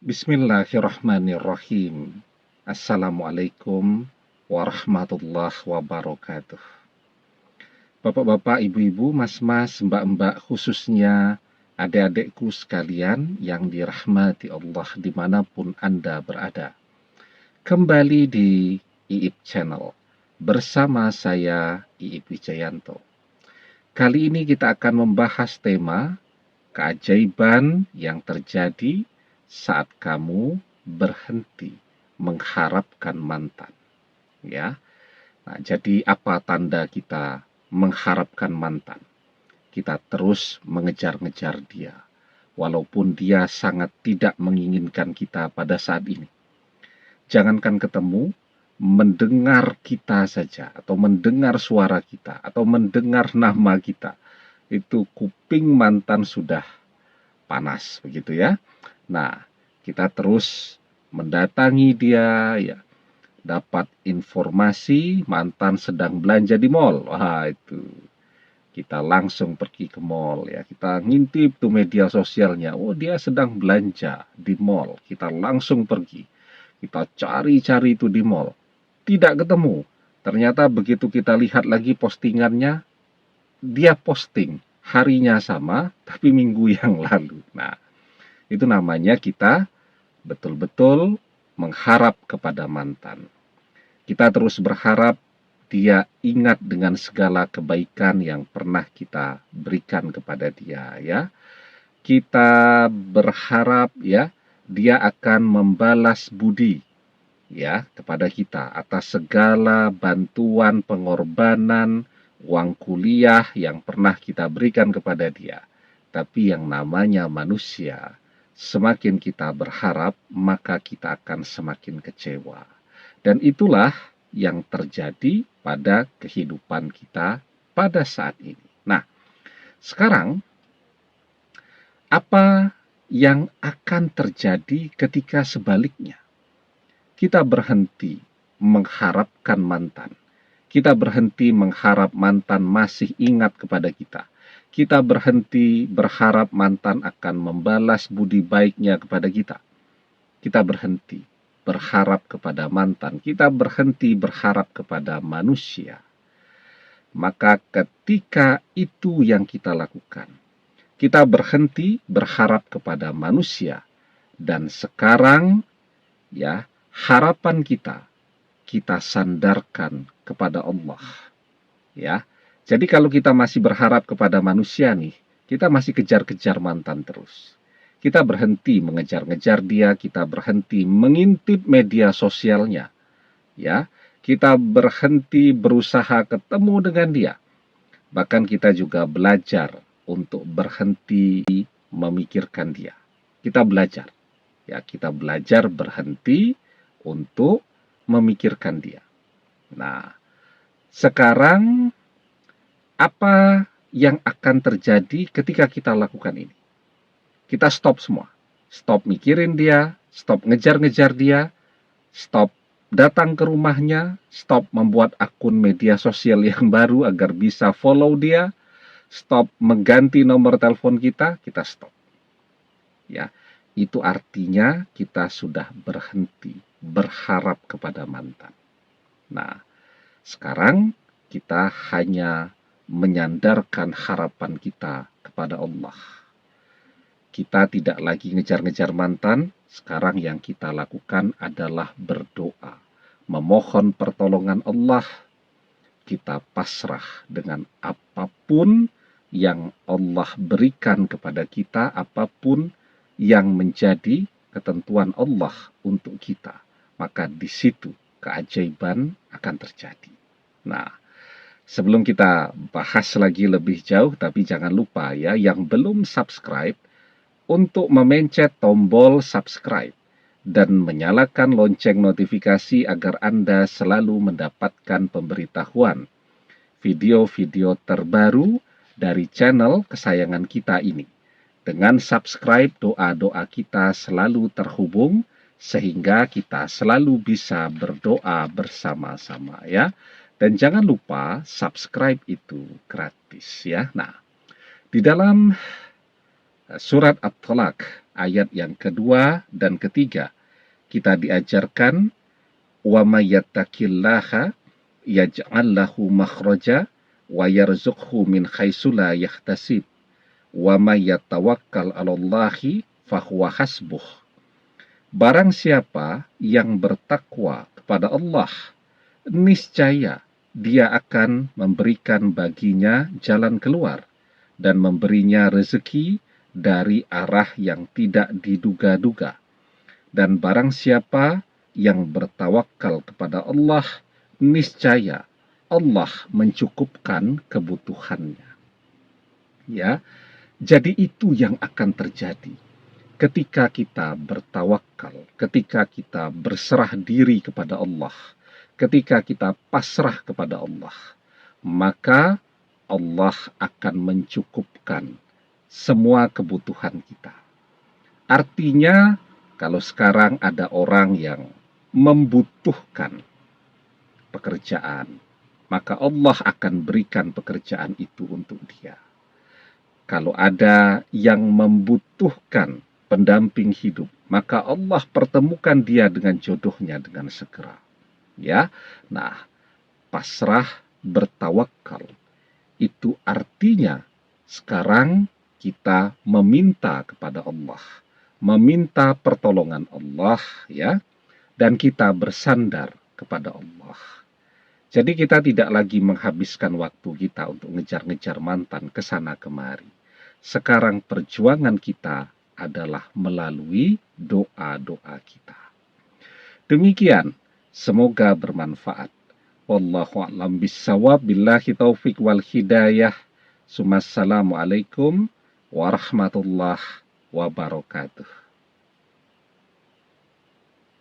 Bismillahirrahmanirrahim. Assalamualaikum warahmatullahi wabarakatuh. Bapak-bapak, ibu-ibu, mas-mas, mbak-mbak, khususnya adik-adikku sekalian yang dirahmati Allah dimanapun Anda berada. Kembali di Iip Channel bersama saya Iip Wijayanto. Kali ini kita akan membahas tema keajaiban yang terjadi saat kamu berhenti mengharapkan mantan. Ya. Nah, jadi apa tanda kita mengharapkan mantan? Kita terus mengejar-ngejar dia, walaupun dia sangat tidak menginginkan kita pada saat ini. Jangankan ketemu, mendengar kita saja, atau mendengar suara kita, atau mendengar nama kita, itu kuping mantan sudah panas, begitu ya. Nah, kita terus mendatangi dia, ya, dapat informasi mantan sedang belanja di mall. Wah, itu kita langsung pergi ke mall, ya, kita ngintip tuh media sosialnya. Oh, dia sedang belanja di mall. Kita langsung pergi, kita cari-cari itu di mall, tidak ketemu. Ternyata begitu kita lihat lagi postingannya, dia posting harinya sama tapi minggu yang lalu. Nah, itu namanya kita betul-betul mengharap kepada mantan. Kita terus berharap dia ingat dengan segala kebaikan yang pernah kita berikan kepada dia, ya. Kita berharap, ya, dia akan membalas budi, ya, kepada kita atas segala bantuan, pengorbanan, uang kuliah yang pernah kita berikan kepada dia. Tapi yang namanya manusia, semakin kita berharap, maka kita akan semakin kecewa. Dan itulah yang terjadi pada kehidupan kita pada saat ini. Nah, sekarang apa yang akan terjadi ketika sebaliknya? Kita berhenti mengharapkan mantan. Kita berhenti mengharap mantan masih ingat kepada kita. Kita berhenti berharap mantan akan membalas budi baiknya kepada kita. Kita berhenti berharap kepada mantan. Kita berhenti berharap kepada manusia. Maka ketika itu yang kita lakukan, kita berhenti berharap kepada manusia. Dan sekarang, ya, harapan kita sandarkan kepada Allah. Ya. Jadi kalau kita masih berharap kepada manusia nih, kita masih kejar-kejar mantan terus. Kita berhenti mengejar-ngejar dia, kita berhenti mengintip media sosialnya. Ya. Kita berhenti berusaha ketemu dengan dia. Bahkan kita juga belajar untuk berhenti memikirkan dia. Kita belajar. Ya, kita belajar berhenti untuk memikirkan dia. Nah, sekarang apa yang akan terjadi ketika kita lakukan ini? Kita stop semua. Stop mikirin dia, stop ngejar-ngejar dia, stop datang ke rumahnya, stop membuat akun media sosial yang baru agar bisa follow dia, stop mengganti nomor telepon kita stop. Ya, itu artinya kita sudah berhenti berharap kepada mantan. Nah, sekarang kita hanya menyandarkan harapan kita kepada Allah. Kita tidak lagi ngejar-ngejar mantan. Sekarang yang kita lakukan adalah berdoa, memohon pertolongan Allah. Kita pasrah dengan apapun yang Allah berikan kepada kita, apapun yang menjadi ketentuan Allah untuk kita. Maka di situ keajaiban akan terjadi. Nah, sebelum kita bahas lagi lebih jauh, tapi jangan lupa, ya, yang belum subscribe, untuk memencet tombol subscribe dan menyalakan lonceng notifikasi agar Anda selalu mendapatkan pemberitahuan video-video terbaru dari channel kesayangan kita ini. Dengan subscribe, doa-doa kita selalu terhubung sehingga kita selalu bisa berdoa bersama-sama, ya. Dan jangan lupa subscribe itu gratis, ya. Nah, di dalam surat At-Talaq ayat yang kedua dan ketiga. Kita diajarkan wa may yattaqillaha yaj'al lahu makhraja wa yarzuqhu min haitsu la yahtasib wa may yatawakkal 'alallahi fahuwa hasbuh. Barang siapa yang bertakwa kepada Allah, niscaya dia akan memberikan baginya jalan keluar dan memberinya rezeki dari arah yang tidak diduga-duga. Dan barang siapa yang bertawakal kepada Allah, niscaya Allah mencukupkan kebutuhannya. Ya, jadi itu yang akan terjadi ketika kita bertawakal, ketika kita berserah diri kepada Allah, ketika kita pasrah kepada Allah, maka Allah akan mencukupkan semua kebutuhan kita. Artinya, kalau sekarang ada orang yang membutuhkan pekerjaan, maka Allah akan berikan pekerjaan itu untuk dia. Kalau ada yang membutuhkan pendamping hidup, maka Allah pertemukan dia dengan jodohnya dengan segera. Ya, nah, pasrah bertawakal itu artinya sekarang kita meminta kepada Allah, meminta pertolongan Allah, ya, dan kita bersandar kepada Allah. Jadi kita tidak lagi menghabiskan waktu kita untuk ngejar-ngejar mantan ke sana kemari. Sekarang perjuangan kita adalah melalui doa-doa kita. Demikian, semoga bermanfaat. Wallahu a'lam bissawab, billahi taufik wal hidayah. Assalamualaikum warahmatullahi wabarakatuh.